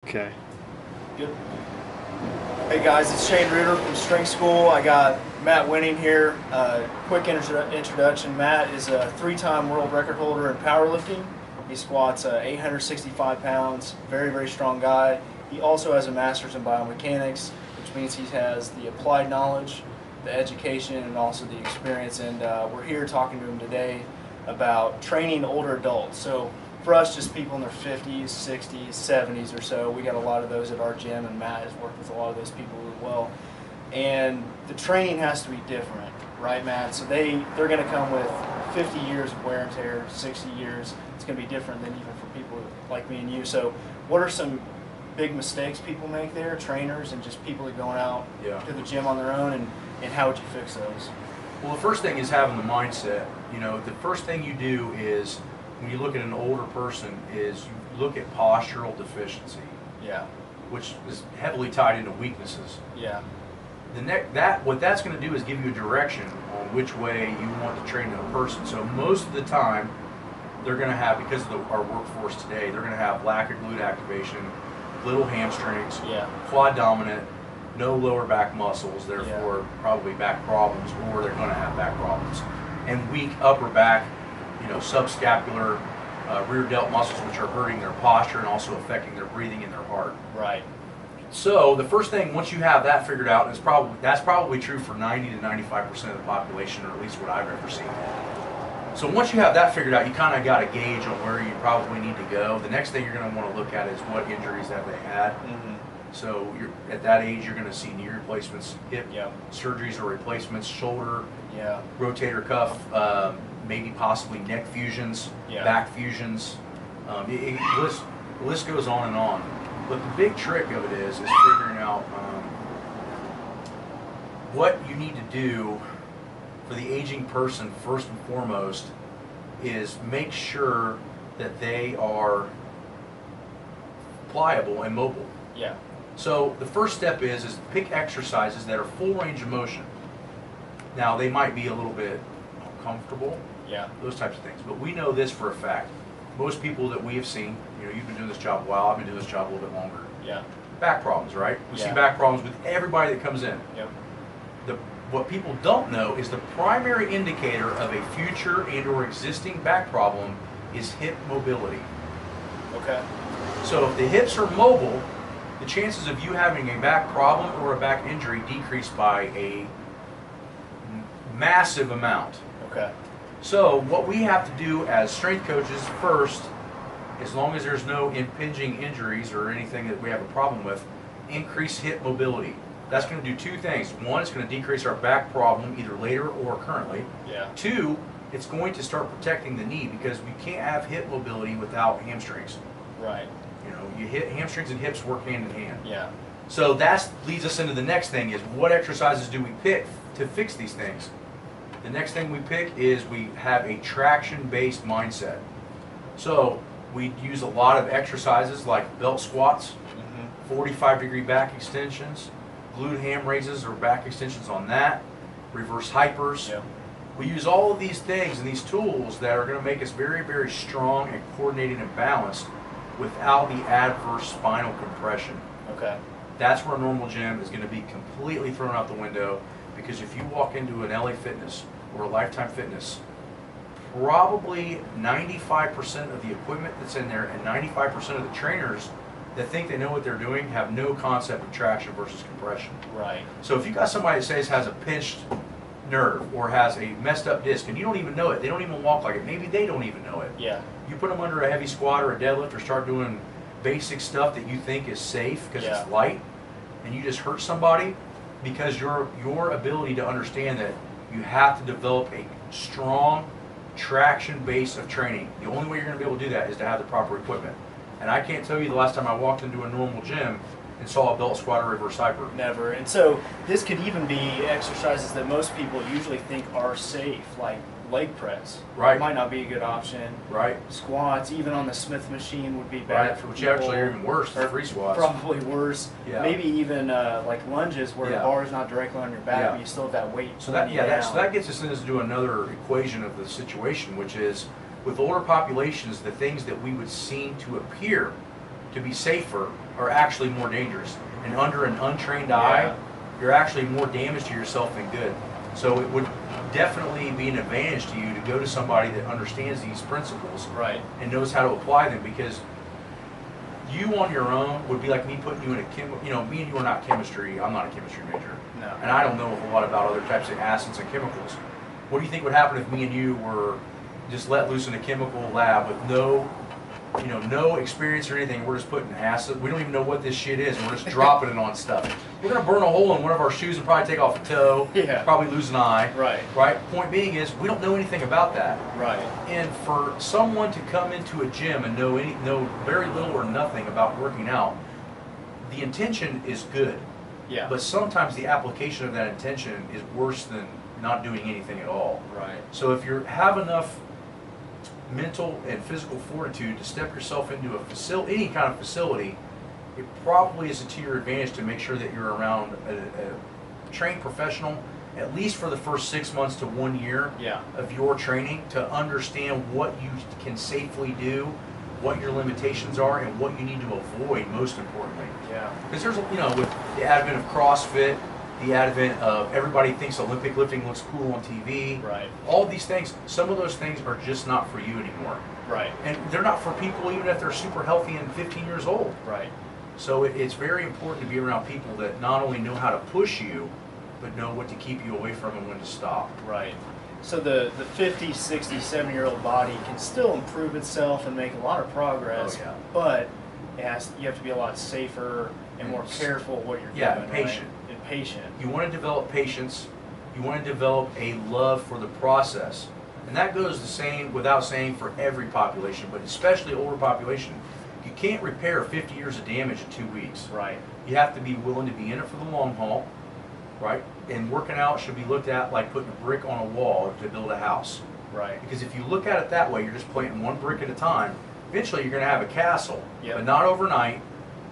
Okay. Good. Hey guys, it's Shane Reuter from Strength School. I got Matt Wenning here. Quick introduction. Matt is a 3-time world record holder in powerlifting. He squats 865 pounds. Very, very strong guy. He also has a master's in biomechanics, which means he has the applied knowledge, the education, and also the experience. And we're here talking to him today about training older adults. So for us, just people in their 50s, 60s, 70s or so, we got a lot of those at our gym, and Matt has worked with a lot of those people as well. And the training has to be different, right, Matt? So they're going to come with 50 years of wear and tear, 60 years. It's going to be different than even for people like me and you. So what are some big mistakes people make there, trainers and just people that are going out to the gym on their own, and how would you fix those? Well, the first thing is having the mindset. You know, the first thing you do is, when you look at an older person, is you look at postural deficiency. Yeah. Which is heavily tied into weaknesses. Yeah. What that's going to do is give you a direction on which way you want to train that person. So most of the time, they're going to have, because of our workforce today, they're going to have lack of glute activation, little hamstrings, quad dominant, no lower back muscles, therefore probably back problems, or they're going to have back problems, and weak upper back, subscapular, rear delt muscles, which are hurting their posture and also affecting their breathing and their heart. Right. So the first thing, once you have that figured out, that's probably true for 90 to 95% of the population, or at least what I've ever seen. So once you have that figured out, you kind of got a gauge on where you probably need to go. The next thing you're going to want to look at is what injuries have they had. So at that age, you're going to see knee replacements, hip surgeries or replacements, shoulder, rotator cuff, maybe possibly neck fusions, back fusions. The list goes on and on. But the big trick of it is figuring out what you need to do for the aging person. First and foremost is make sure that they are pliable and mobile. Yeah. So the first step is pick exercises that are full range of motion. Now they might be a little bit uncomfortable, those types of things, but we know this for a fact. Most people that we have seen, you've been doing this job a while, I've been doing this job a little bit longer. Back problems, right? We see back problems with everybody that comes in. What people don't know is the primary indicator of a future and or existing back problem is hip mobility. Okay. So if the hips are mobile, the chances of you having a back problem or a back injury decrease by a massive amount. Okay. So what we have to do as strength coaches first, as long as there's no impinging injuries or anything that we have a problem with, increase hip mobility. That's going to do two things. One, it's going to decrease our back problem either later or currently. Two, it's going to start protecting the knee, because we can't have hip mobility without hamstrings. Right. Hamstrings and hips work hand in hand. Yeah. So that leads us into the next thing, is what exercises do we pick to fix these things? The next thing we pick is we have a traction-based mindset. So we use a lot of exercises like belt squats, 45-degree back extensions, glute ham raises or back extensions on that, reverse hypers. We use all of these things and these tools that are going to make us very, very strong and coordinated and balanced without the adverse spinal compression. Okay. That's where a normal gym is going to be completely thrown out the window, because if you walk into an LA Fitness or a Lifetime Fitness, probably 95% of the equipment that's in there and 95% of the trainers that think they know what they're doing have no concept of traction versus compression. Right. So if you got somebody that says has a pinched nerve or has a messed up disc and you don't even know it, they don't even walk like it, maybe they don't even know it. You put them under a heavy squat or a deadlift, or start doing basic stuff that you think is safe because it's light, and you just hurt somebody, because your ability to understand that you have to develop a strong traction base of training. The only way you're going to be able to do that is to have the proper equipment. And I can't tell you the last time I walked into a normal gym and saw a belt squat or reverse hyper. Never. And so this could even be exercises that most people usually think are safe, like leg press. Right. Might not be a good option. Right. Squats, even on the Smith machine, would be bad for which people. Which actually are even worse than free squats. Probably worse. Maybe even like lunges, where the bar is not directly on your back, but you still have that weight. So that that gets us into another equation of the situation, which is, with older populations, the things that we would seem to appear to be safer are actually more dangerous. And under an untrained eye, you're actually more damage to yourself than good. So it would definitely be an advantage to you to go to somebody that understands these principles and knows how to apply them, because you on your own would be like me putting you in a me and you are not chemistry. I'm not a chemistry major. No. And I don't know a whole lot about other types of acids and chemicals. What do you think would happen if me and you were just let loose in a chemical lab with no experience or anything? We're just putting acid. We don't even know what this shit is, and we're just dropping it on stuff. We're gonna burn a hole in one of our shoes and probably take off a toe. Yeah. Probably lose an eye. Right. Point being is, we don't know anything about that. Right. And for someone to come into a gym and know very little or nothing about working out, the intention is good. Yeah. But sometimes the application of that intention is worse than not doing anything at all. Right. So if you have enough mental and physical fortitude to step yourself into a facility, any kind of facility, it probably is to your advantage to make sure that you're around a trained professional, at least for the first 6 months to 1 year of your training, to understand what you can safely do, what your limitations are, and what you need to avoid, most importantly. Yeah. Because there's, with the advent of CrossFit, the advent of everybody thinks Olympic lifting looks cool on TV. Right. All these things, some of those things are just not for you anymore. Right. And they're not for people even if they're super healthy and 15 years old. Right. So it's very important to be around people that not only know how to push you, but know what to keep you away from and when to stop. Right. So the 50, 60, 70-year-old body can still improve itself and make a lot of progress, but you have to be a lot safer and more careful what you're doing. And patient. Right? And patient. You want to develop patience. You want to develop a love for the process. And that goes the same, without saying, for every population, but especially older population. You can't repair 50 years of damage in 2 weeks. Right. You have to be willing to be in it for the long haul, right? And working out should be looked at like putting a brick on a wall to build a house. Right. Because if you look at it that way, you're just planting one brick at a time. Eventually, you're going to have a castle, Yep. but not overnight.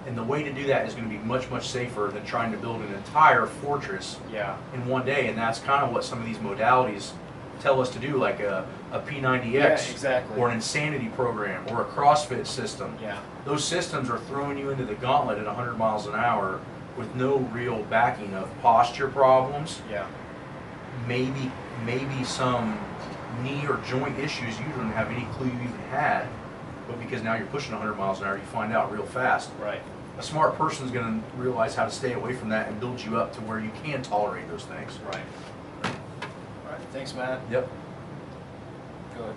And the way to do that is going to be much, much safer than trying to build an entire fortress in one day. And that's kind of what some of these modalities tell us to do, like a P90X or an insanity program or a CrossFit system. Yeah. Those systems are throwing you into the gauntlet at 100 miles an hour with no real backing of posture problems. Yeah. Maybe some knee or joint issues you don't have any clue you even had, but because now you're pushing 100 miles an hour, you find out real fast. Right. A smart person is going to realize how to stay away from that and build you up to where you can tolerate those things. Right. All right. Thanks, Matt. Yep. Good.